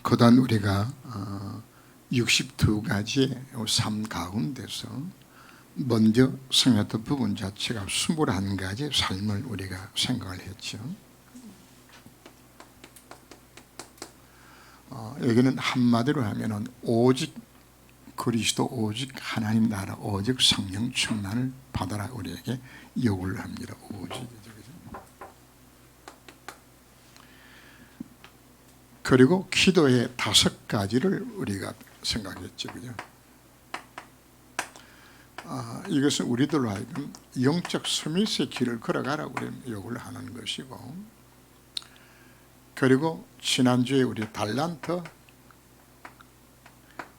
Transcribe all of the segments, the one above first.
그동안 우리가 62가지의 삶 가운데서 먼저 생각했던 부분 자체가 21가지의 삶을 우리가 생각을 했죠. 여기는 한마디로 하면은 오직 그리스도, 오직 하나님 나라, 오직 성령 충만을 받아라 우리에게 요구를 합니다. 오직이죠. 그리고 기도의 5가지를 우리가 생각했죠. 그죠? 이것은 우리들로 하여금 영적 스미스의 길을 걸어가라고 요구를 하는 것이고, 그리고 지난주에 우리 달란트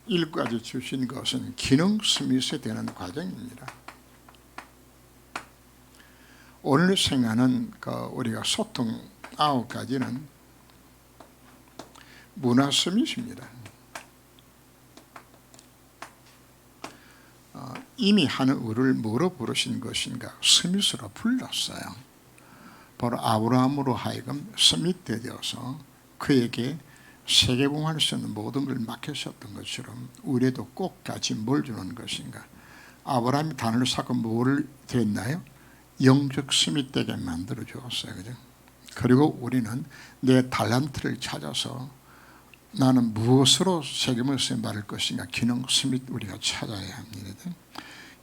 1까지 주신 것은 기능 스미스 되는 과정입니다. 오늘 생각하는 우리가 소통 9가지는 문화 스미스입니다. 이미 하는 을을 뭐로 부르신 것인가? 스미스로 불렀어요. 바로 아브라함으로 하여금 스밋 되어서 그에게 세계봉할 수 있는 모든 걸 맡기셨던 것처럼 우리도 꼭 같이 뭘 주는 것인가? 아브라함이 단을 쌓고 뭐를 됐나요? 영적 스밋 되게 만들어 주었어요. 그죠? 그리고 우리는 내 달란트를 찾아서 나는 무엇으로 책임을 받을 것인가? 기능 스밋 우리가 찾아야 합니다.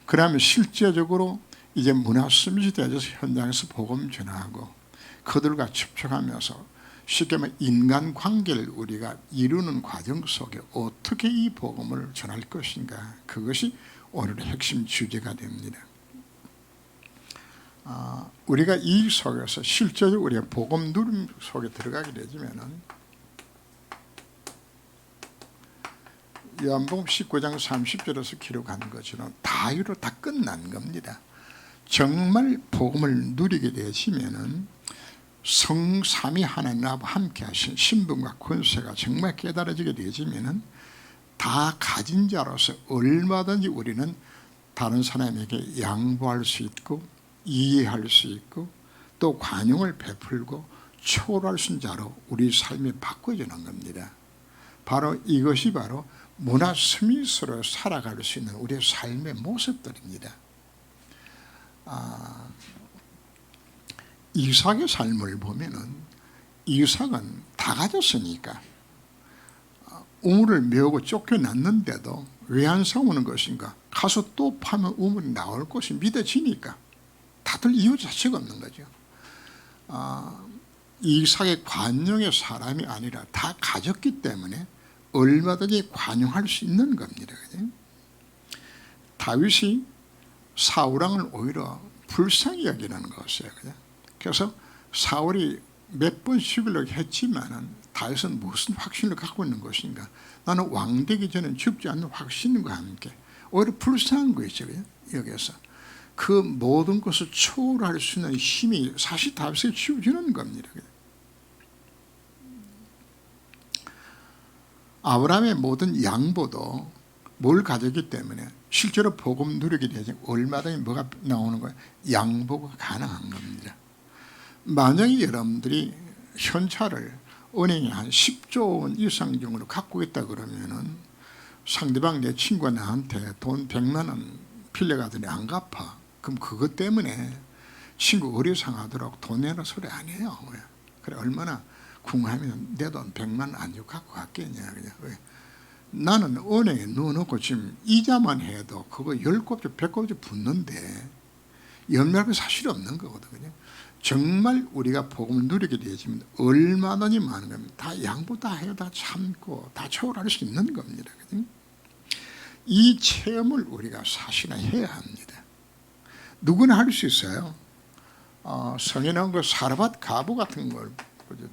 그러면 실제적으로 이제 문화 스밋이 되어서 현장에서 복음 전하고 그들과 접촉하면서 쉽게 말하면 인간관계를 우리가 이루는 과정 속에 어떻게 이 복음을 전할 것인가? 그것이 오늘의 핵심 주제가 됩니다. 우리가 이 속에서 실제적으로 우리가 복음 누림 속에 들어가게 되지면은 요한복음 19장 30절에서 기록한 것처럼 다 이루어 다 끝난 겁니다. 정말 복음을 누리게 되시면은 성삼위 하나님하고 함께 하신 신분과 권세가 정말 깨달아지게 되지면은 다 가진 자로서 얼마든지 우리는 다른 사람에게 양보할 수 있고 이해할 수 있고 또 관용을 베풀고 초월할 수 있는 자로 우리 삶이 바꿔지는 겁니다. 바로 이것이 바로 문화 스미스로 살아갈 수 있는 우리의 삶의 모습들입니다. 이삭의 삶을 보면은 이삭은 다 가졌으니까 우물을 메우고 쫓겨났는데도 왜 안 싸우는 것인가? 가서 또 파면 우물이 나올 것이 믿어지니까 다들 이유 자체가 없는 거죠. 이삭의 관용의 사람이 아니라 다 가졌기 때문에 얼마든지 관용할 수 있는 겁니다. 그죠? 다윗이 사울왕을 오히려 불쌍히 여기는 것이에요. 그죠? 그래서 사울이 몇 번 죽이려고 했지만은 다윗은 무슨 확신을 갖고 있는 것인가? 나는 왕되기 전에 죽지 않는 확신과 함께 오히려 불쌍한 것이죠. 여기서 그 모든 것을 초월할 수 있는 힘이 사실 다윗에게 주어지는 겁니다. 아브라함의 모든 양보도 뭘 가졌기 때문에 실제로 복음 누리게 되지 얼마든지 뭐가 나오는 거예요? 양보가 가능한 겁니다. 만약에 여러분들이 현찰을 은행에 한 10조 원 이상 정도로 갖고 있다 그러면은 상대방 내 친구가 나한테 돈 100만 원 빌려가더니 안 갚아. 그럼 그것 때문에 친구 어리상하도록 돈 내라 소리 안 해요. 그래 얼마나 궁하면 내 돈 100만 원 안 주고 갖고 갔겠냐. 나는 은행에 넣어놓고 지금 이자만 해도 그거 10곱지 100곱지 붙는데 연락이 사실이 없는 거거든요. 정말 우리가 복음을 누리게 되지만 얼마든지 많은 겁니다. 다 양보 다 해요. 다 참고 다 초월할 수 있는 겁니다. 이 체험을 우리가 사실은 해야 합니다. 누구나 할 수 있어요. 성에 나온 그 사르밧 가부 같은 걸 보죠.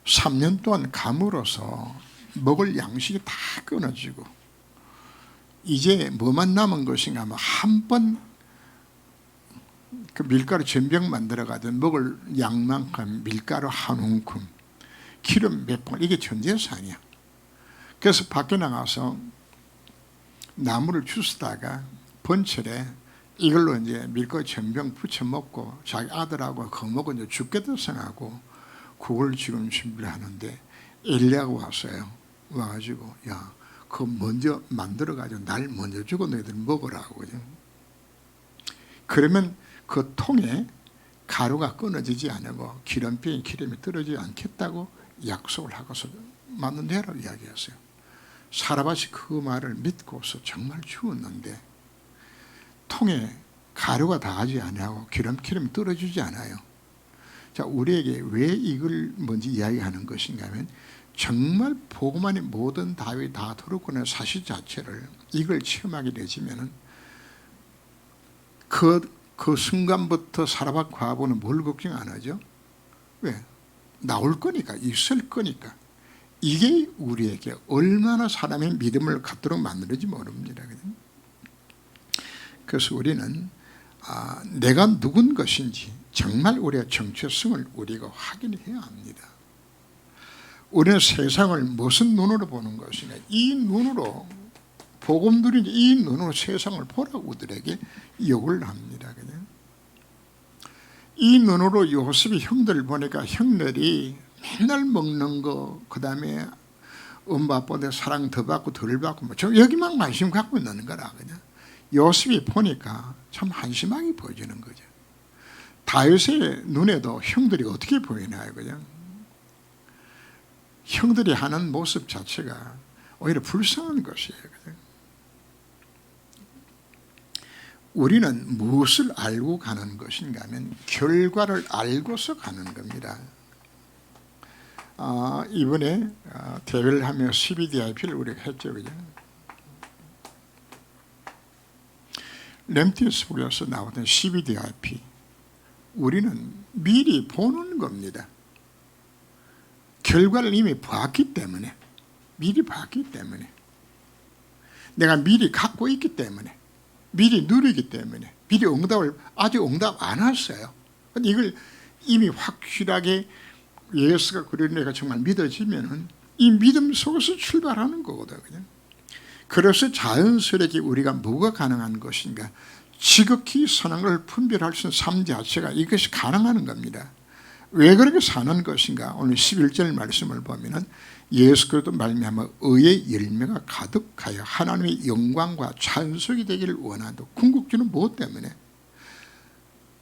3년 동안 감으로서 먹을 양식이 다 끊어지고 이제 뭐만 남은 것인가 하면 한 번 그 밀가루 전병 만들어 가지고 먹을 양만큼 밀가루 한 움큼 기름 몇 번 이게 전 재산이야. 그래서 밖에 나가서 나무를 주스다가 번철에 이걸로 이제 밀가루 전병 부쳐 먹고 자기 아들하고 그 먹고 이제 죽게 될생하고 국을 지금 준비를 하는데 엘리야가 왔어요. 와가지고 야, 그거 먼저 만들어가지고 날 먼저 주고 너희들 먹으라고. 그죠? 그러면 그 통에 가루가 끊어지지 않고 기름병에 기름이 떨어지지 않겠다고 약속을 하고서 만든대로 이야기했어요. 사라밧이 그 말을 믿고서 정말 주었는데 통에 가루가 닿지 않고 기름이 떨어지지 않아요. 자, 우리에게 왜 이걸 먼저 이야기하는 것인가 하면 정말 복음 안에 모든 다윗이 다 들었구나 사실 자체를 이걸 체험하게 되지면은 그 순간부터 사라밧 과부는 뭘 걱정 안 하죠? 왜? 나올 거니까, 있을 거니까. 이게 우리에게 얼마나 사람의 믿음을 갖도록 만들지 모릅니다. 그래서 우리는 내가 누군 것인지 정말 우리의 정체성을 우리가 확인해야 합니다. 우리는 세상을 무슨 눈으로 보는 것이냐, 이 눈으로 복음 누린 이 눈으로 세상을 보라고 우리에게 요구를 합니다. 그냥 이 눈으로 요셉이 형들을 보니까 형들이 맨날 먹는 거, 그 다음에 엄마 아빠한테 사랑 더 받고 덜 받고 뭐 여기만 관심 갖고 있는 거라. 그냥 요셉이 보니까 참 한심하게 보여지는 거죠. 다윗의 눈에도 형들이 어떻게 보이나요? 그냥 형들이 하는 모습 자체가 오히려 불쌍한 것이에요. 그냥 우리는 무엇을 알고 가는 것인가 하면 결과를 알고서 가는 겁니다. 이번에 대회를 하며 12DIP를 우리가 했죠. 그죠? 램티스북에서 나왔던 12DIP 우리는 미리 보는 겁니다. 결과를 이미 봤기 때문에, 미리 봤기 때문에, 내가 미리 갖고 있기 때문에, 미리 누리기 때문에, 미리 응답을 아직 응답 안 왔어요. 이걸 이미 확실하게 예수가 그런 애가 정말 믿어지면은 이 믿음 속에서 출발하는 거거든. 그냥. 그래서 자연스럽게 우리가 뭐가 가능한 것인가? 지극히 선한 걸 분별할 수 있는 삶 자체가 이것이 가능한 겁니다. 왜 그렇게 사는 것인가? 오늘 11절 말씀을 보면은 예수 그리스도 말미암아 의의 열매가 가득하여 하나님의 영광과 찬송이 되기를 원하도 궁극주는 무엇 때문에?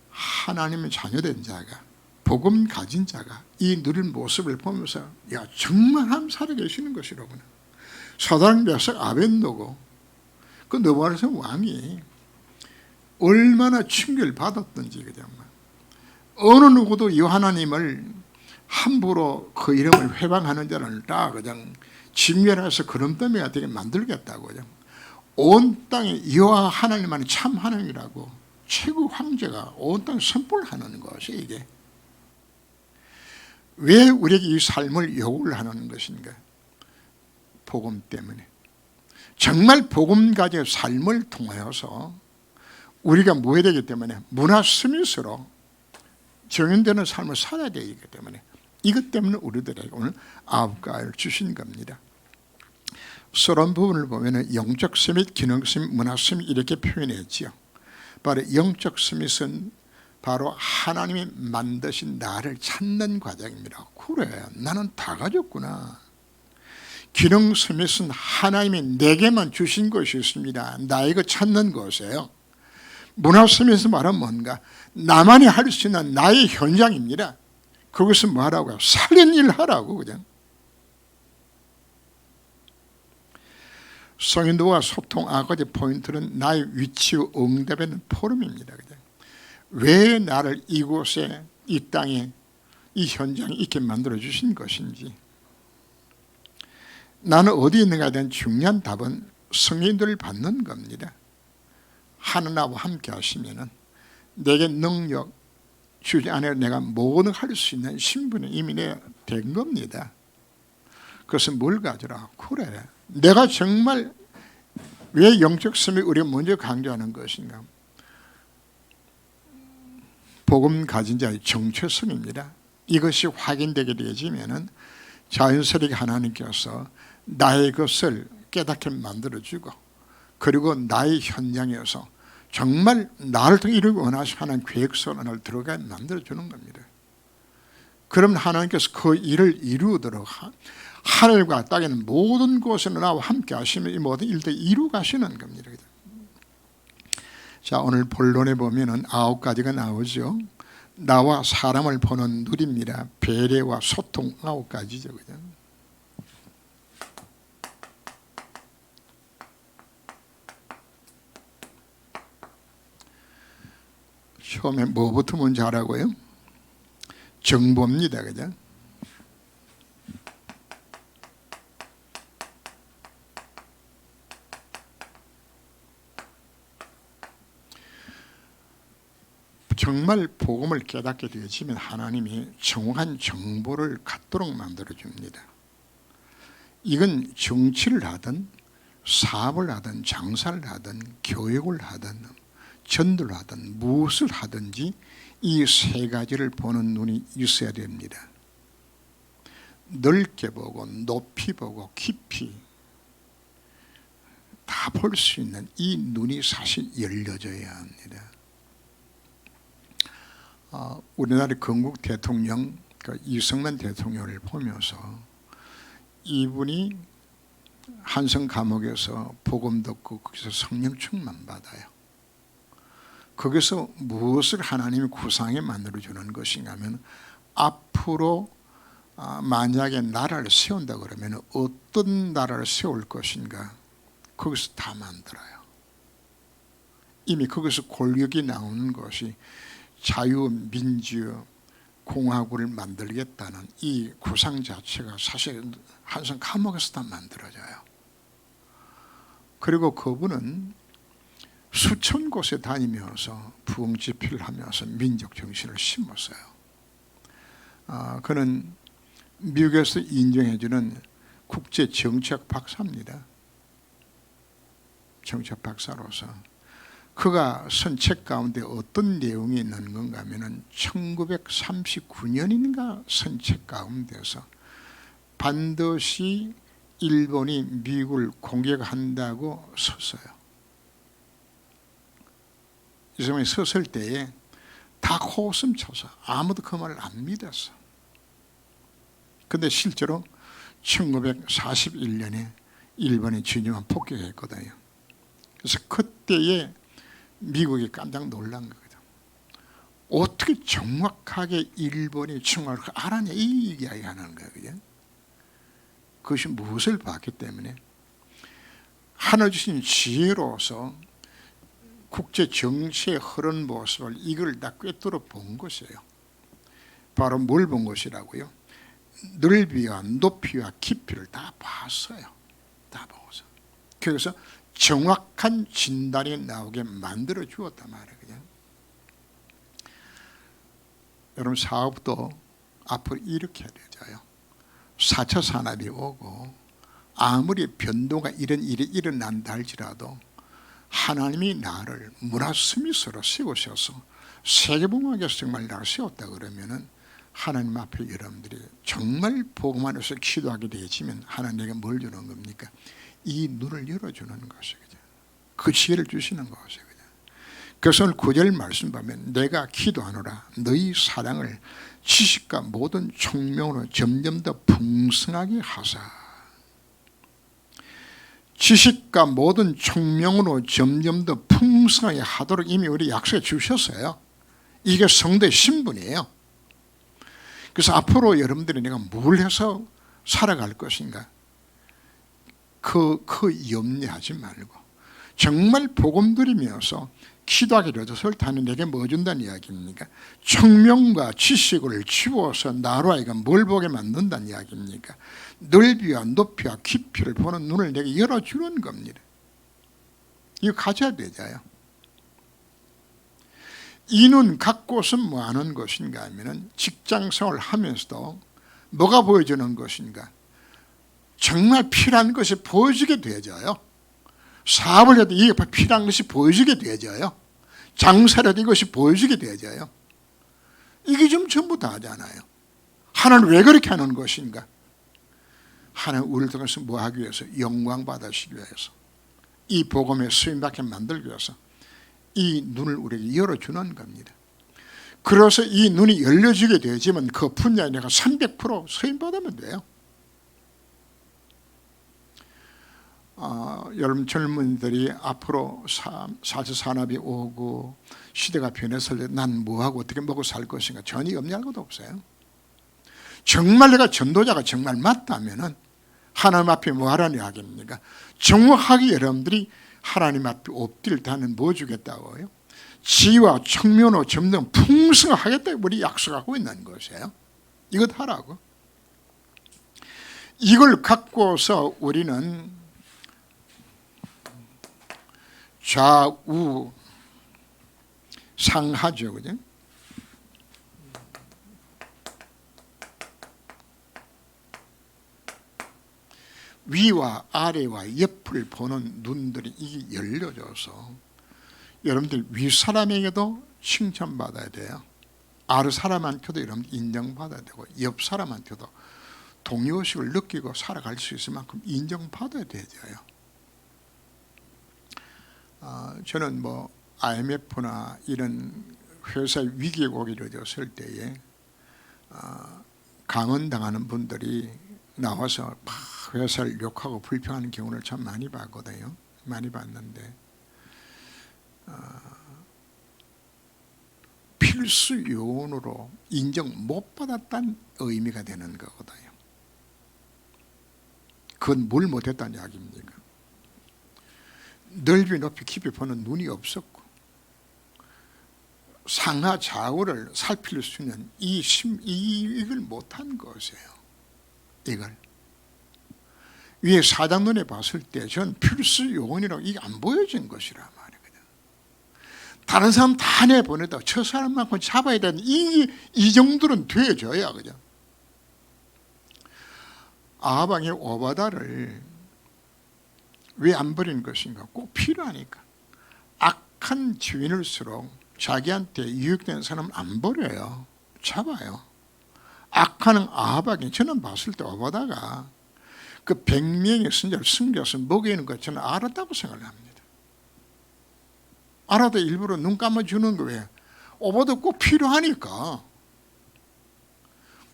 하나님의 자녀된 자가, 복음 가진 자가 이 누린 모습을 보면서 야, 정말 하나님 살아계시는 것이로구나. 사단 녀석 아벤노고 그 느부갓네살 왕이 얼마나 충격을 받았던지, 그죠? 어느 누구도 이 하나님을 함부로 그 이름을 회방하는 자를 다 그냥 진멸해서 그런더미가 되게 만들겠다고. 그냥 온 땅에 여호와 하나님만이 참 하나님이라고 최고 황제가 온 땅에 선포하는 것이 이게. 왜 우리에게 이 삶을 요구를 하는 것인가? 복음 때문에. 정말 복음 가지고 삶을 통하여서 우리가 뭐 해야 되기 때문에 문화 스미스로 정연되는 삶을 살아야 되기 때문에 이것 때문에 우리들에게 오늘 9가지를 주신 겁니다. 서론 부분을 보면 영적 스밋, 기능 스밋, 문화 스밋 이렇게 표현했지요. 바로 영적 스밋은 바로 하나님이 만드신 나를 찾는 과정입니다. 그래, 나는 다 가졌구나. 기능 스밋은 하나님이 내게만 주신 것이 있습니다. 나에게 찾는 것이에요. 문화 스밋은 말은 뭔가? 나만이 할 수 있는 나의 현장입니다. 그것은 뭐 하라고요? 살린 일 하라고. 그냥 성인도와 소통 9가지 포인트는 나의 위치와 응답에는 포럼입니다. 그냥 왜 나를 이곳에, 이 땅에, 이 현장에 있게 만들어 주신 것인지, 나는 어디 있는가에 대한 중요한 답은 성인들을 받는 겁니다. 하나님과 함께 하시면은 내게 능력 주지 않아 내가 모든 할 수 있는 신분이 이미 된 겁니다. 그것은 뭘 가져라? 그래, 내가 정말 왜 영적 스밋 우리가 먼저 강조하는 것인가? 복음 가진 자의 정체성입니다. 이것이 확인되게 되지면은 자연스럽게 하나님께서 나의 것을 깨닫게 만들어주고, 그리고 나의 현장에서 정말 나를 통해 이루기 원하시는 계획선을 들어가게 만들어주는 겁니다. 그럼 하나님께서 그 일을 이루도록 하늘과 땅에는 모든 곳에 나와 함께 하시면 이 모든 일들 이루 가시는 겁니다. 자, 오늘 본론에 보면은 9가지가 나오죠. 나와 사람을 보는 눈입니다. 배려와 소통 9가지죠. 그죠? 처음에 뭐부터 먼저 하라고요? 정보입니다. 그죠? 정말 복음을 깨닫게 되어지면 하나님이 정확한 정보를 갖도록 만들어줍니다. 이건 정치를 하든 사업을 하든 장사를 하든 교육을 하든 전도를 하든 무엇을 하든지 이 세 가지를 보는 눈이 있어야 됩니다. 넓게 보고 높이 보고 깊이 다 볼 수 있는 이 눈이 사실 열려져야 합니다. 우리나라 건국 대통령 이승만 대통령을 보면서 이분이 한성 감옥에서 복음 듣고 거기서 성령 충만 받아요. 거기서 무엇을 하나님이 구상에 만들어주는 것인가 하면 앞으로 만약에 나라를 세운다 그러면 어떤 나라를 세울 것인가 거기서 다 만들어요. 이미 거기서 골격이 나오는 것이 자유민주 공화국을 만들겠다는 이 구상 자체가 사실 한성 감옥에서 다 만들어져요. 그리고 그분은 수천 곳에 다니면서 부흥집회를 하면서 민족 정신을 심었어요. 그는 미국에서 인정해주는 국제 정책 박사입니다. 정책 박사로서 그가 쓴 책 가운데 어떤 내용이 있는 건가 하면 1939년인가 쓴 책 가운데서 반드시 일본이 미국을 공격한다고 썼어요. 이 사람이 썼을 때에 다 코웃음 쳐서 아무도 그 말을 안 믿었어. 근데 실제로 1941년에 일본이 진주만 폭격했거든요. 그래서 그때에 미국이 깜짝 놀란 거거든. 어떻게 정확하게 일본이 침공을 알았냐 이 이야기하는 거예요. 그죠? 그것이 무엇을 봤기 때문에 하나 주신 지혜로서 국제 정치의 흐른 모습을 이걸 다 꿰뚫어 본 것이에요. 바로 뭘 본 것이라고요? 넓이와 높이와 깊이를 다 봤어요. 다 보고서. 그래서 정확한 진단이 나오게 만들어 주었단 말이에요. 그냥. 여러분 사업도 앞으로 이렇게 해야 되죠. 4차 산업이 오고 아무리 변동과 이런 일이 일어난다 할지라도 하나님이 나를 문화스미스로 세우셔서 세계복음학에서 정말 나를 세웠다 그러면은 하나님 앞에 여러분들이 정말 복음 안에서 기도하게 되지면 하나님에게 뭘 주는 겁니까? 이 눈을 열어주는 것이거든요. 그 지혜를 주시는 것이거든요. 그래서 오늘 9절 말씀 보면 내가 기도하노라 너희 사랑을 지식과 모든 총명으로 점점 더 풍성하게 하사. 지식과 모든 총명으로 점점 더 풍성하게 하도록 이미 우리 약속해 주셨어요. 이게 성도의 신분이에요. 그래서 앞으로 여러분들이 내가 뭘 해서 살아갈 것인가 그 염려하지 말고 정말 복음 드리면서 기도하게 되어서 다는 내게 뭐 준다는 이야기입니까? 총명과 지식을 치워서 나로 하여금 뭘 보게 만든다는 이야기입니까? 넓이와 높이와 깊이를 보는 눈을 내게 열어주는 겁니다. 이거 가져야 되잖아요. 이 눈 갖고서 뭐 하는 것인가 하면 직장생활을 하면서도 뭐가 보여주는 것인가? 정말 필요한 것이 보여지게 되어져요. 사업을 해도 이게 필요한 것이 보여지게 되어져요. 장사를 해도 이것이 보여지게 되어져요. 이게 좀 전부 다잖아요. 하나님 왜 그렇게 하는 것인가? 하나님 우리를 통해서 뭐 하기 위해서? 영광 받으시기 위해서. 이 복음에 쓰임받게 만들기 위해서 이 눈을 우리에게 열어주는 겁니다. 그래서 이 눈이 열려지게 되지만 그 분야에 내가 300% 서임받으면 돼요. 여러분 젊은이들이 앞으로 4차 산업이 오고 시대가 변했을 때 난 뭐하고 어떻게 먹고 살 것인가 전혀 염려할 것도 없어요. 정말 내가 전도자가 정말 맞다면은 하나님 앞에 뭐 하라는 이야기입니까? 정확하게 여러분들이 하나님 앞에 엎드릴 때 하는 뭐 주겠다고요? 지혜와 청명으로 점점 풍성하겠다고 우리 약속하고 있는 것이에요. 이것 하라고. 이걸 갖고서 우리는 좌우 상하죠, 그죠? 위와 아래와 옆을 보는 눈들이 이게 열려져서 여러분들 윗사람에게도 칭찬받아야 돼요. 아래 사람한테도 여러분들 인정받아야 되고 옆 사람한테도 동료의식을 느끼고 살아갈 수 있을 만큼 인정받아야 되죠. 저는 뭐 IMF나 이런 회사 위기가 오게 되었을 때에 강언당하는 분들이 나와서 막 회사를 욕하고 불평하는 경우를 참 많이 봤거든요. 많이 봤는데 필수 요원으로 인정 못 받았다는 의미가 되는 거거든요. 그건 뭘 못했다는 이야기입니까? 넓이 높이 깊이 보는 눈이 없었고 상하 좌우를 살필 수 있는 이걸 못한 것이에요. 이걸 위에 사장 눈에 봤을 때 전 필수 요원이라고 이게 안 보여진 것이라 말이거든. 다른 사람 다 내보내다 저 사람만큼 잡아야 되는 이 정도는 돼줘야 그죠? 아방의 오바다를 왜 안 버리는 것인가? 꼭 필요하니까. 악한 주인일수록 자기한테 유익된 사람은 안 버려요. 잡아요. 악하는 아합에게 저는 봤을 때 오바다가 그 100명의 선자를 숨겨서 먹이는 것 저는 알았다고 생각을 합니다. 알아도 일부러 눈 감아주는 거예요. 오바다 꼭 필요하니까.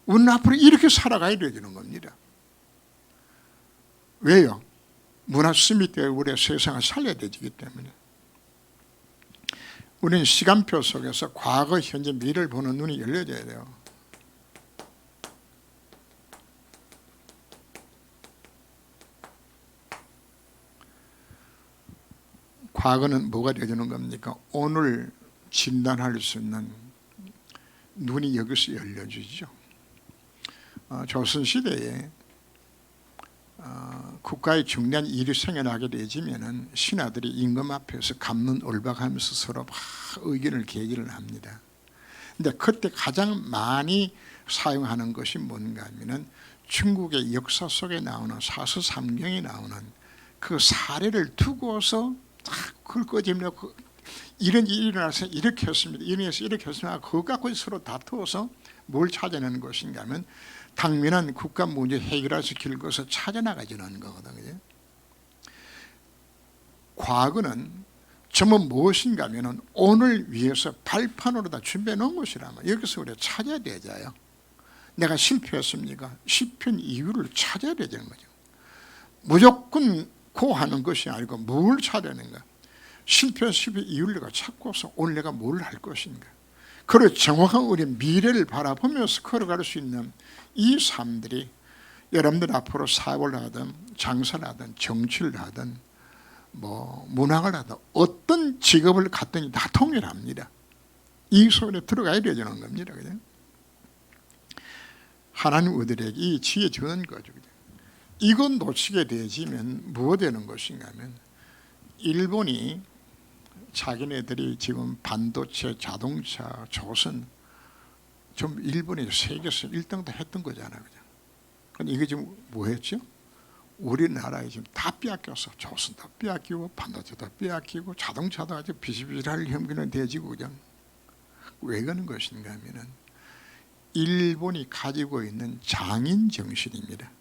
우리는 앞으로 이렇게 살아가야 되는 겁니다. 왜요? 문화 스미 때문에 우리의 세상을 살려야 되기 때문에. 우리는 시간표 속에서 과거, 현재, 미래를 보는 눈이 열려져야 돼요. 과거는 뭐가 되어주는 겁니까? 오늘 진단할 수 있는 눈이 여기서 열려지죠. 조선시대에 국가의 중대한 일이 생겨나게 되지면은 신하들이 임금 앞에서 감론 올박하면서 서로 막 의견을 계기를 합니다. 근데 그때 가장 많이 사용하는 것이 뭔가 하면은 중국의 역사 속에 나오는 사서삼경에 나오는 그 사례를 두고서 그걸 꺼집니다. 이런 일이 일어나서 이렇게 했습니다. 이렇게 했습니다. 그거 갖고 서로 다투어서 뭘 찾아내는 것인가 하면 당면한 국가 문제 해결할 수 길고서 찾아나가지는 거거든요. 과거는 전부 무엇인가 하면 오늘 위해서 발판으로 다 준비해 놓은 것이라면 여기서 우리가 찾아야 되잖아요. 내가 실패했습니까? 실패한 이유를 찾아야 되는 거죠. 무조건 고하는 것이 아니고 뭘 찾아내는가. 실패 이유를 내가 찾고서 오늘 내가 뭘 할 것인가. 그리고 정확한 우리 미래를 바라보면서 걸어갈 수 있는 이 삶들이 여러분들 앞으로 사업을 하든 장사를 하든 정치를 하든 뭐 문학을 하든 어떤 직업을 갖든지 다 통일합니다. 이 속에 들어가야 되는 겁니다. 그죠? 하나님 우리에게 이 지혜 주는 거죠. 그죠? 이건 놓치게 되지면 무엇 되는 것인가 하면 일본이 자기네들이 지금 반도체, 자동차, 조선 좀 일본이 세계에서 1등도 했던 거잖아요. 그런데 이게 지금 뭐였죠? 우리나라에 지금 다 빼앗겨서 조선도 빼앗기고 반도체도 빼앗기고 자동차도 아주 비실비실할 형기는 돼지고 그냥 왜 그러는 것인가 하면은 일본이 가지고 있는 장인 정신입니다.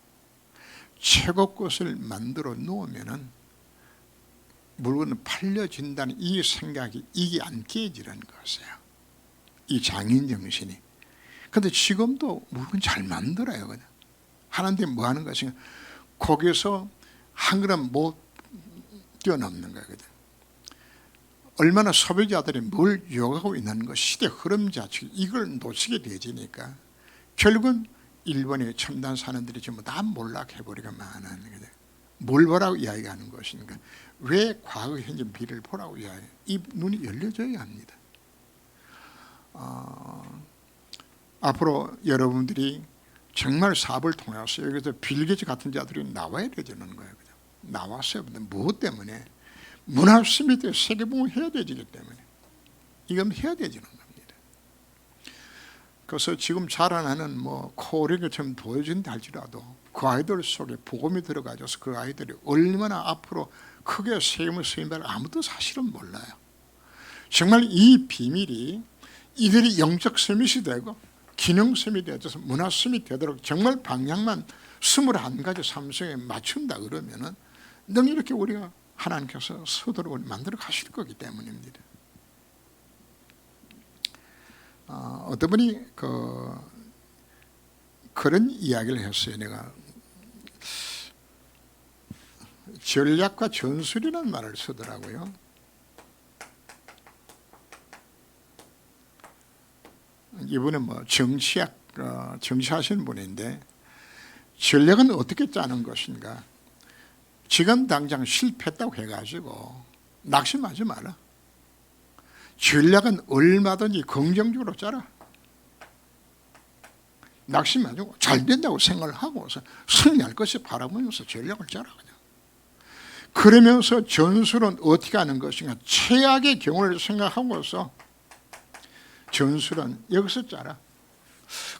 최고 것을 만들어 놓으면은 물건을 팔려진다는 이 생각이 이게 안 깨지는 것이에요. 이 장인 정신이. 근데 지금도 물건 잘 만들어요. 그냥 하는데 뭐 하는 것인가? 거기서 한 걸음 못 뛰어넘는 거예요. 그냥 얼마나 소비자들이 뭘 요구하고 있는 것, 시대 흐름 자체, 이걸 놓치게 되지니까 결국은 일본의 첨단 산업들이 전부 다 몰락해버리고 마는 거죠. 뭘 보라고 이야기하는 것인가? 왜 과거, 현재, 미래를 보라고 이야기해요? 이 눈이 열려져야 합니다. 앞으로 여러분들이 정말 사업을 통해서 여기서 빌 게이츠 같은 자들이 나와야 되는 거예요. 그죠? 나왔어요. 무엇 때문에? 문화 스미트 세계봉을 해야 되기 때문에 이건 해야 되지는 겁니다. 그래서 지금 자라나는 뭐 코오리처럼 보여준다 할지라도 그 아이들 속에 복음이 들어가져서 그 아이들이 얼마나 앞으로 크게 세금을 쓰인다를 아무도 사실은 몰라요. 정말 이 비밀이 이들이 영적 스밋이 되고 기능 스밋이 되어서 문화 스밋이 되도록 정말 방향만 21가지 삼성에 맞춘다 그러면은 늘 이렇게 우리가 하나님께서 서도록 만들어 가실 거기 때문입니다. 어떤 분이 그런 이야기를 했어요. 내가 전략과 전술이라는 말을 쓰더라고요. 이분은 뭐 정치학 정치하시는 분인데 전략은 어떻게 짜는 것인가? 지금 당장 실패했다고 해가지고 낙심하지 마라. 전략은 얼마든지 긍정적으로 짜라. 낙심하지 말고 잘 된다고 생각을 하고서 승리할 것을 바라보면서 전략을 짜라. 그냥. 그러면서 전술은 어떻게 하는 것인가? 최악의 경우를 생각하고서 전술은 여기서 짜라.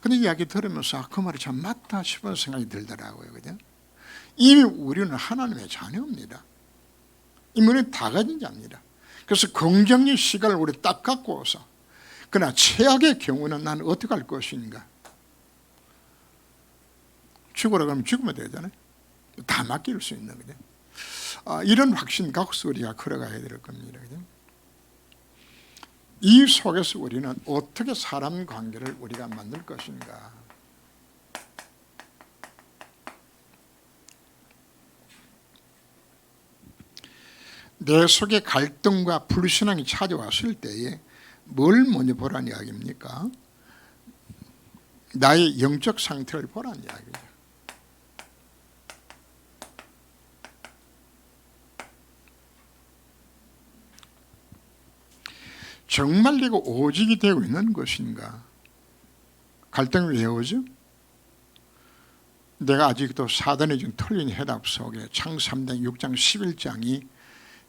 근데 이야기 들으면서 그 말이 참 맞다 싶은 생각이 들더라고요. 그죠? 이미 우리는 하나님의 자녀입니다. 이분은 다 가진 자입니다. 그래서 긍정의 시간을 우리 딱 갖고 와서 그러나 최악의 경우는 나는 어떻게 할 것인가? 죽으라 그러면 죽으면 되잖아요. 다 맡길 수 있는 거죠. 이런 확신 갖고서 우리가 걸어가야 될 겁니다. 그죠? 이 속에서 우리는 어떻게 사람 관계를 우리가 만들 것인가? 내 속에 갈등과 불신앙이 찾아왔을 때에 뭘 먼저 보라는 이야기입니까? 나의 영적 상태를 보라는 이야기죠. 정말 내가 오직이 되고 있는 것인가? 갈등이 왜 오죠? 내가 아직도 사단의 좀 틀린 해답 속에 창세기 3장 6장 11장이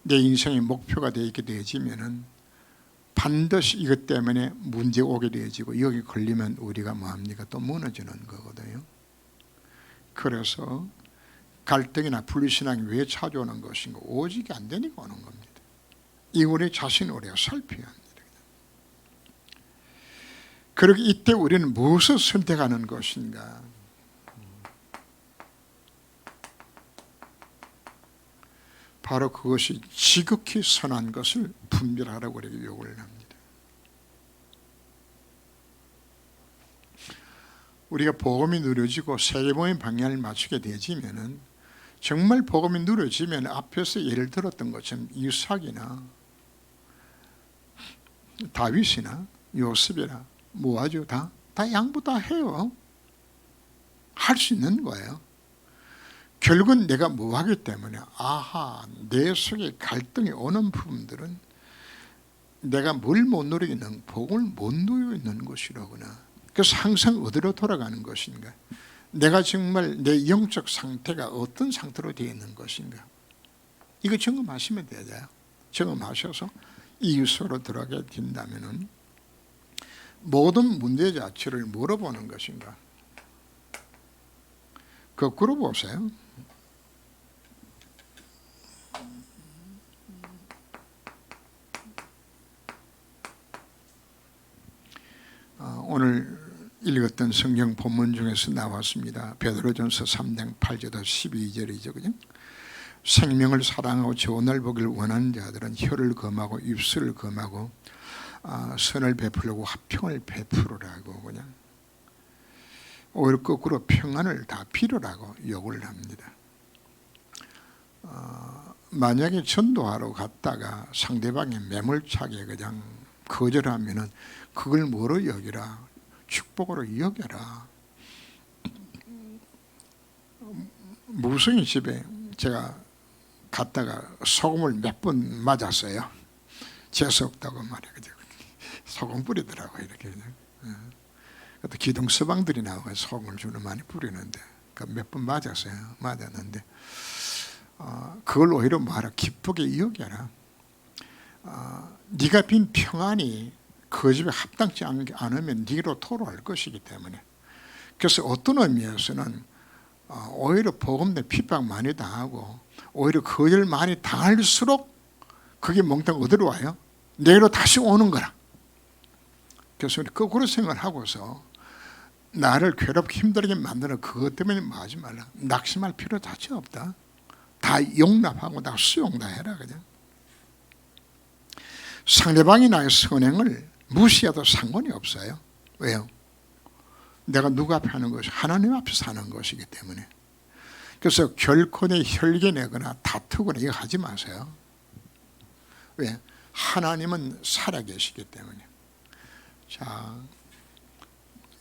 내 인생의 목표가 되게 되어지면은 반드시 이것 때문에 문제가 오게 되어지고 여기 걸리면 우리가 뭐합니까? 또 무너지는 거거든요. 그래서 갈등이나 불신앙이 왜 찾아오는 것인가? 오직이 안 되니까 오는 겁니다. 이 우리 자신을 우리가 살펴야 합니다. 그러기 이때 우리는 무엇을 선택하는 것인가? 바로 그것이 지극히 선한 것을 분별하라고 우리에게 요구를 합니다. 우리가 복음이 누려지고 세계복음의 방향을 맞추게 되지면은 정말 복음이 누려지면 앞에서 예를 들었던 것처럼 이삭이나 다윗이나 요셉이나 뭐하죠? 다 양보 다 해요. 할 수 있는 거예요. 결국은 내가 뭐하기 때문에 내 속에 갈등이 오는 부분들은 내가 뭘 못 누리고 있는 복을 못 누리고 있는 것이로구나. 그래서 항상 어디로 돌아가는 것인가? 내가 정말 내 영적 상태가 어떤 상태로 되어 있는 것인가? 이거 점검하시면 되죠. 점검하셔서 이유서로 들어가게 된다면은 모든 문제 자체를 물어보는 것인가? 거꾸로 보세요. 오늘 읽었던 성경 본문 중에서 나왔습니다. 베드로전서 3장 8절에서 12절이죠. 그죠? 생명을 사랑하고 좋은 날 보기를 원하는 자들은 혀를 금하고 입술을 금하고 선을 베풀려고 화평을 베풀으라고 그냥 오히려 거꾸로 평안을 다 빌으라고 요구를 합니다. 만약에 전도하러 갔다가 상대방이 매몰차게 그냥 거절하면은 그걸 뭐로 여기라? 축복으로 여겨라. 무성이 집에 제가 갔다가 소금을 몇 번 맞았어요. 재수없다고 말이에요. 소금 뿌리더라고요. 이렇게. 또 기둥 서방들이 나와서 소금을 주로 많이 뿌리는데 몇 번 맞았는데 그걸 오히려 말하 기쁘게 여겨라. 네가 빈 평안이 그 집에 합당치 않으면 네로 토로할 것이기 때문에, 그래서 어떤 의미에서는 오히려 복음 때 핍박 많이 당하고 오히려 거절 많이 당할수록 그게 몽땅 어디로 와요? 내로 다시 오는 거라. 그래서 우리 거꾸로 생각을 하고서 나를 괴롭게 힘들게 만드는 그것 때문에 뭐 하지 말라. 낙심할 필요 자체 없다. 다 용납하고 다 수용 다 해라 그냥. 상대방이 나의 선행을 무시해도 상관이 없어요. 왜요? 내가 누구 앞에 하는 것이 하나님 앞에서 하는 것이기 때문에. 그래서 결코 내 혈기 내거나 다투거나 이거 하지 마세요. 왜? 하나님은 살아계시기 때문에. 자,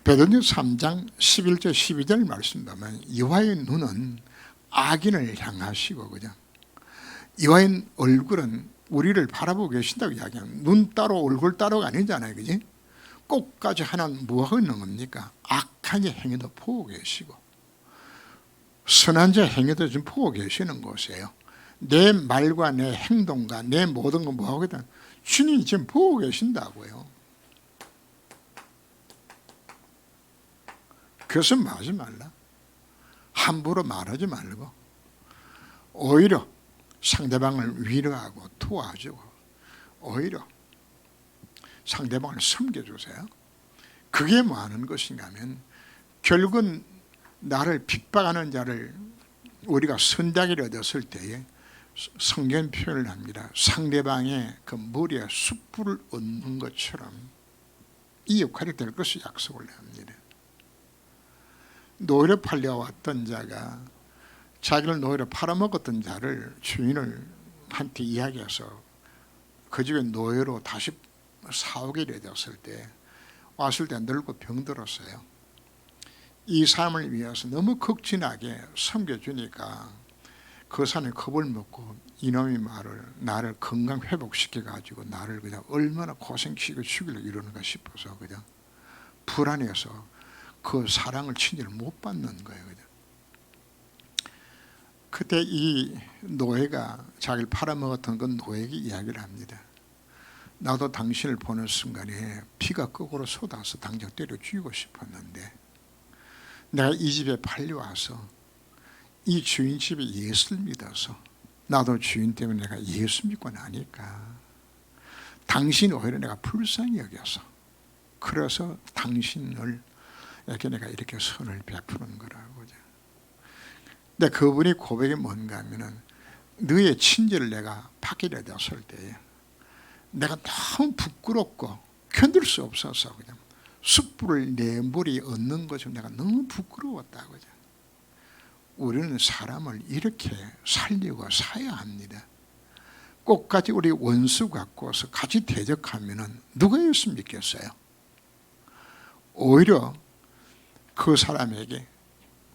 베드로전서 3장 11절 12절 말씀 보면 여호와의 눈은 악인을 향하시고 그냥 여호와의 얼굴은 우리를 바라보고 계신다고 이야기합니다. 눈 따로 얼굴 따로가 아니잖아요. 그지? 꼭까지 하나는 뭐하고 있는 겁니까? 악한 자 행위도 보고 계시고 선한 자 행위도 지금 보고 계시는 곳이에요. 내 말과 내 행동과 내 모든 건 뭐하거든? 주님이 지금 보고 계신다고요. 그래서 말하지 말라. 함부로 말하지 말고 오히려 상대방을 위로하고 도와주고 오히려 상대방을 섬겨주세요. 그게 뭐 하는 것인가 하면 결국은 나를 핍박하는 자를 우리가 선자기를 얻었을 때에 성경 표현을 합니다. 상대방의 그 머리에 숯불을 얹는 것처럼 이 역할이 될 것을 약속을 합니다. 노예로 팔려왔던 자가 자기를 노예로 팔아먹었던 자를 주인을 한테 이야기해서 그 집에 노예로 다시 사오게 되었을 때 왔을 때 늙고 병들었어요. 이 사람을 위해서 너무 극진하게 섬겨주니까 그 사람이 겁을 먹고 이놈이 나를 건강 회복시켜가지고 나를 그냥 얼마나 고생시키고 죽이려 이러는가 싶어서 그냥 불안해서 그 사랑을 친절 못 받는 거예요. 그냥. 그때 이 노예가 자기를 팔아먹었던 그 노예에게 이야기를 합니다. 나도 당신을 보는 순간에 피가 거꾸로 쏟아서 당장 때려 죽이고 싶었는데 내가 이 집에 팔려와서 이 주인 집에 예수를 믿어서 나도 주인 때문에 내가 예수 믿고 나니까 당신 오히려 내가 불쌍히 여겨서 그래서 당신을 이렇게 내가 이렇게 선을 베푸는 거라고. 근데 그분이 고백이 뭔가 하면은 너의 친절을 내가 받게 되었을 때에 내가 너무 부끄럽고 견딜 수 없어서 그냥 숯불을 내 머리에 얹는 것이 내가 너무 부끄러웠다고. 우리는 사람을 이렇게 살리고 사야 합니다. 꼭까지 우리 원수 갖고서 같이 대적하면은 누가 예수 믿겠어요? 오히려 그 사람에게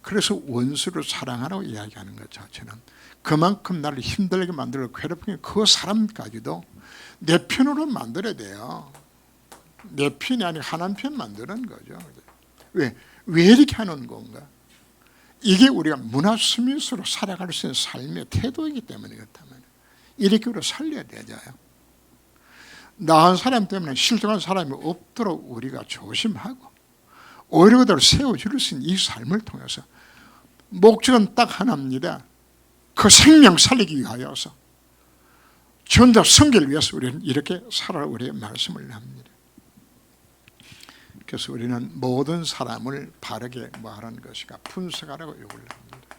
그래서 원수를 사랑하라고 이야기하는 것 자체는 그만큼 나를 힘들게 만들고 괴롭히는 그 사람까지도 내 편으로 만들어야 돼요. 내 편이 아니라 하나님 편 만드는 거죠. 왜 이렇게 하는 건가? 이게 우리가 문화스미스로 살아갈 수 있는 삶의 태도이기 때문에 그렇다면 이렇게 우리가 살려야 되잖아요. 나은 사람 때문에 실족한 사람이 없도록 우리가 조심하고 오히려 그대로 세워줄 수 있는 이 삶을 통해서 목적은 딱 하나입니다. 그 생명 살리기 위하여서 전자 성결을 위해서 우리는 이렇게 살아라 우리의 말씀을 합니다. 그래서 우리는 모든 사람을 바르게 말하는 것이가 분석하라고 요구를 합니다.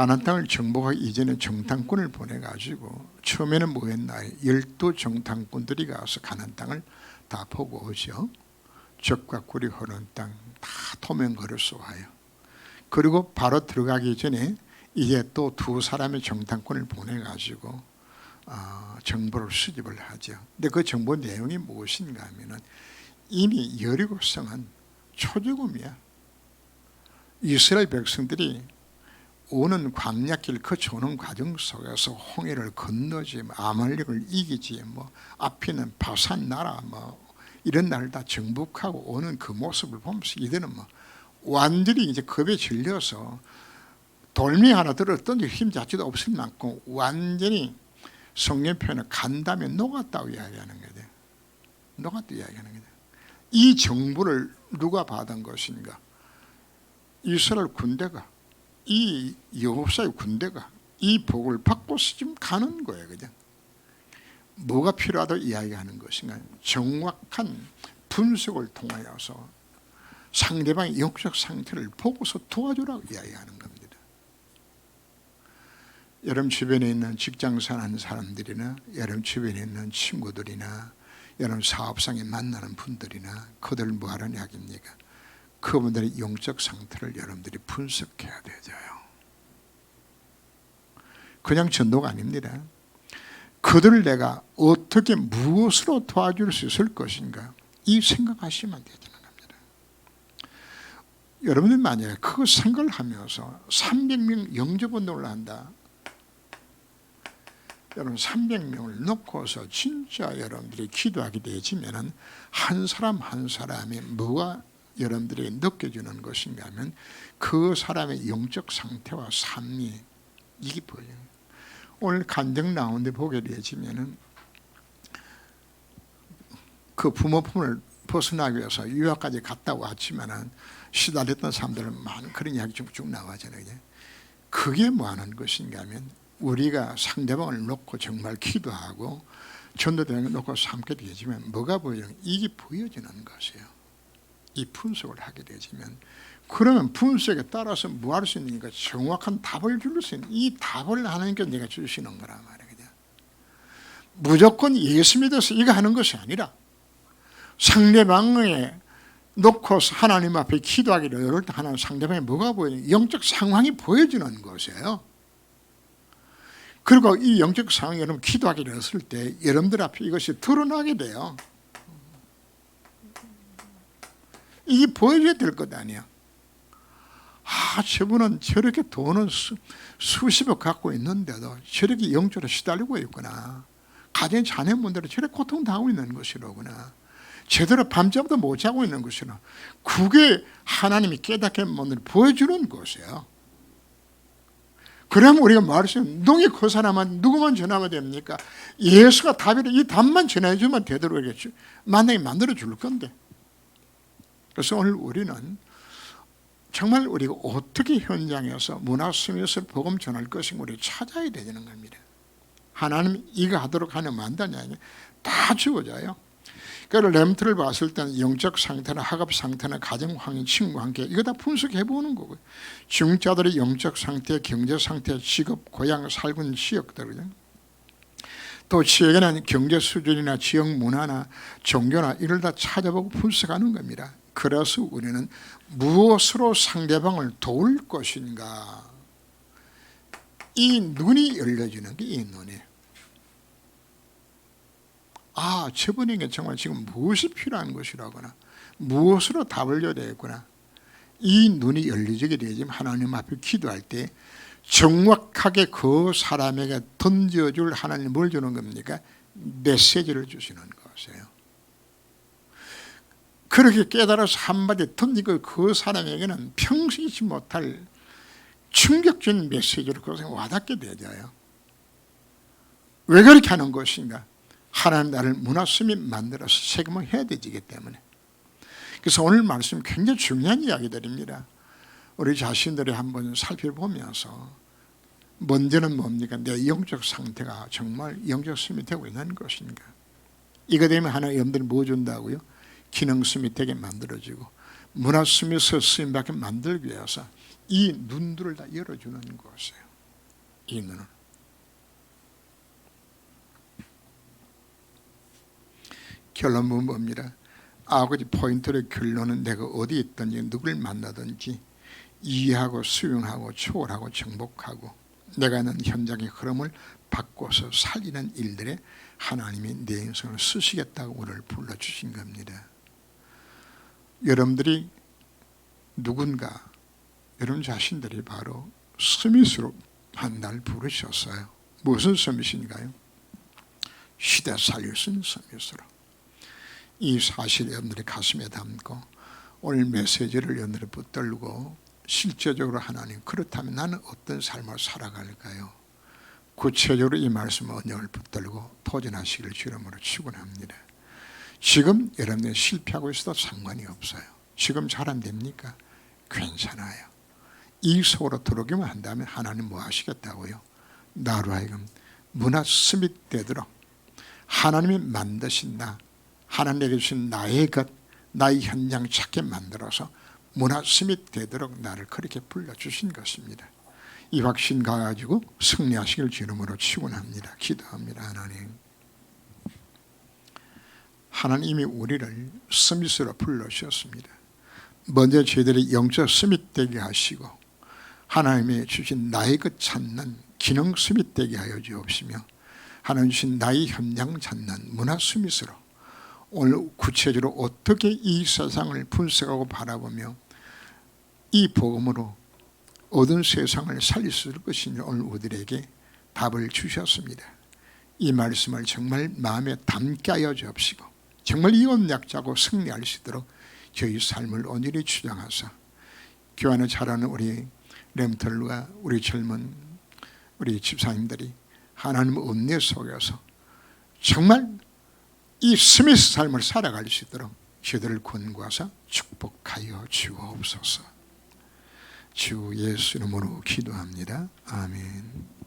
가나안 땅을 정복하기 이전에 정탐꾼을 보내가지고 처음에는 뭐 했나요? 12 정탐꾼들이 가서 가나안 땅을 다 보고 오죠. 적과 꿀이 흐르는 땅 다 토면 걸어서 와요. 그리고 바로 들어가기 전에 이제 또 2 사람의 정탐꾼을 보내가지고 정보를 수집을 하죠. 근데 그 정보 내용이 무엇인가 하면은 이미 여리고성은 초죽음이야. 이스라엘 백성들이 오는 광야길 거쳐오는 과정 속에서 홍해를 건너지, 아말렉을 이기지, 앞에는 바산 나라, 이런 나라를 다 정복하고 오는 그 모습을 보면서 이들은 완전히 이제 겁에 질려서 돌멩이 하나 들어 던질 힘 자체도 없을 만큼 완전히 성경 표현을 간담에 녹았다고 이야기하는 거죠. 녹았다고 이야기하는 거죠. 이 정보를 누가 받은 것인가? 이스라엘 군대가, 이 여호사의 군대가 이 복을 받고서 지금 가는 거예요. 그냥 뭐가 필요하다고 이야기하는 것인가? 정확한 분석을 통하여서 상대방의 영적 상태를 보고서 도와주라고 이야기하는 겁니다. 여러분 주변에 있는 직장생활 하는 사람들이나 여러분 주변에 있는 친구들이나 여러분 사업상에 만나는 분들이나 그들 뭐하는 이야기입니까? 그분들의 영적 상태를 여러분들이 분석해야 되죠. 그냥 전도가 아닙니다. 그들을 내가 어떻게 무엇으로 도와줄 수 있을 것인가, 이 생각하시면 되는 겁니다. 여러분들 만약에 그 생각을 하면서 300명 영접운동을 한다. 여러분 300명을 놓고서 진짜 여러분들이 기도하게 되지면 한 사람 한 사람이 뭐가 여러분들에게 느껴지는 것인가 하면 그 사람의 영적 상태와 삶이 이게 보여요. 오늘 간증 나오는데 보게 되지면은 그 부모 품을 벗어나기 위해서 유학까지 갔다 왔지만은 시달렸던 사람들은 많은 그런 이야기 쭉 나와잖아요. 그게 뭐 하는 것인가 하면 우리가 상대방을 놓고 정말 기도하고 전도대행을 놓고 삼게 되지만 뭐가 보여요? 이게 보여지는 것이에요. 이 분석을 하게 되지면 그러면 분석에 따라서 뭐 할 수 있는가? 정확한 답을 줄 수 있는, 이 답을 하나님께 내가 주시는 거란 말이에요. 무조건 예수 믿어서 이거 하는 것이 아니라 상대방에 놓고서 하나님 앞에 기도하기를 이럴 때 하나님 상대방이 뭐가 보여요? 영적 상황이 보여주는 것이에요. 그리고 이 영적 상황이 여러분 기도하기를 했을 때 여러분들 앞에 이것이 드러나게 돼요. 이게 보여줘야 될 것 아니야. 저분은 저렇게 돈은 수십억 갖고 있는데도 저렇게 영적으로 시달리고 있구나. 가정 자녀분들은 저렇게 고통당하고 있는 것이로구나. 제대로 밤잠도 못 자고 있는 것이나. 그게 하나님이 깨닫게 보여주는 것이에요. 그러면 우리가 말할 수 있는, 너희 그 사람은 누구만 전하면 됩니까? 예수가 답이라 이 답만 전해주면 되도록 만나게 만들어 줄 건데. 그래서 오늘 우리는 정말 우리가 어떻게 현장에서 문화스미스를 복음 전할 것인가 우리 찾아야 되는 겁니다. 하나님 이거 하도록 하면 만다냐, 다 주어져요. 그래서 렘트를 봤을 때는 영적 상태나 학업 상태나 가정 환경, 친구 관계 이거 다 분석해 보는 거고요. 중자들의 영적 상태, 경제 상태, 직업, 고향, 살군 지역들, 또 지역에는 경제 수준이나 지역 문화나 종교나 이걸 다 찾아보고 분석하는 겁니다. 그래서 우리는 무엇으로 상대방을 도울 것인가, 이 눈이 열려지는 게 이 눈이에요. 저분에게 정말 지금 무엇이 필요한 것이라거나 무엇으로 답을 줘야 되겠구나, 이 눈이 열려지게 되지만 하나님 앞에 기도할 때 정확하게 그 사람에게 던져줄 하나님 뭘 주는 겁니까? 메시지를 주시는 것이에요. 그렇게 깨달아서 한마디 던지고 그 사람에게는 평생 잊지 못할 충격적인 메시지를 그것에 와닿게 되어요. 왜 그렇게 하는 것인가? 하나님 나를 문화스미 만들어서 세금을 해야 되기 때문에. 그래서 오늘 말씀 굉장히 중요한 이야기들입니다. 우리 자신들이 한번 살펴보면서 먼저는 뭡니까? 내 영적 상태가 정말 영적 스미 되고 있는 것인가? 이거 되면 하나님 여러분들이 뭐 준다고요? 기능 스미 되게 만들어지고 문화 스미서 스미 받게 만들기 위해서 이 눈들을 다 열어주는 것이에요. 이 눈은. 결론은 뭡니다. 아버지 포인트의 결론은 내가 어디 있든지 누굴 만나든지 이해하고 수용하고 초월하고 정복하고 내가 있는 현장의 흐름을 바꿔서 살리는 일들에 하나님이 내 인생을 쓰시겠다고 우리를 불러주신 겁니다. 여러분들이 누군가 여러분 자신들이 바로 스미스로 한 날 부르셨어요. 무슨 스미스인가요? 시대 살릴 수 있는 스미스로. 이 사실 여러분들이 가슴에 담고 오늘 메시지를 여러분들이 붙들고 실제적으로 하나님 그렇다면 나는 어떤 삶을 살아갈까요? 구체적으로 이 말씀 언약을 붙들고 포진하시길 주름으로 축원합니다. 지금 여러분들이 실패하고 있어도 상관이 없어요. 지금 잘 안 됩니까? 괜찮아요. 이 속으로 들어오기만 한다면 하나님 뭐 하시겠다고요? 나로 하여금 문화 스밋 되도록 하나님이 만드신 나, 하나님에게 주신 나의 것, 나의 현장 찾게 만들어서 문화 스밋 되도록 나를 그렇게 불러주신 것입니다. 이 확신 가지고 승리하시길 주름으로 축원합니다. 기도합니다. 하나님이 우리를 스밋으로 불러주셨습니다. 먼저 저희들이 영적 스밋 되게 하시고 하나님이 주신 나의 것 찾는 기능 스밋 되게 하여 주옵시며 하나님 주신 나의 현장 찾는 문화 스밋으로 오늘 구체적으로 어떻게 이 세상을 분석하고 바라보며 이 복음으로 얻은 세상을 살릴 수 있을 것인지 오늘 우리에게 답을 주셨습니다. 이 말씀을 정말 마음에 담게 하여 주옵시고 정말 이 언약자고 승리할 수 있도록 저희 삶을 온전히 주장하사 교환을 잘하는 우리 렘털과 우리 젊은 우리 집사님들이 하나님의 은혜 속에서 정말 이 스미스 삶을 살아갈 수 있도록 저희들을 권고하사 축복하여 주옵소서. 주 예수 이름으로 기도합니다. 아멘.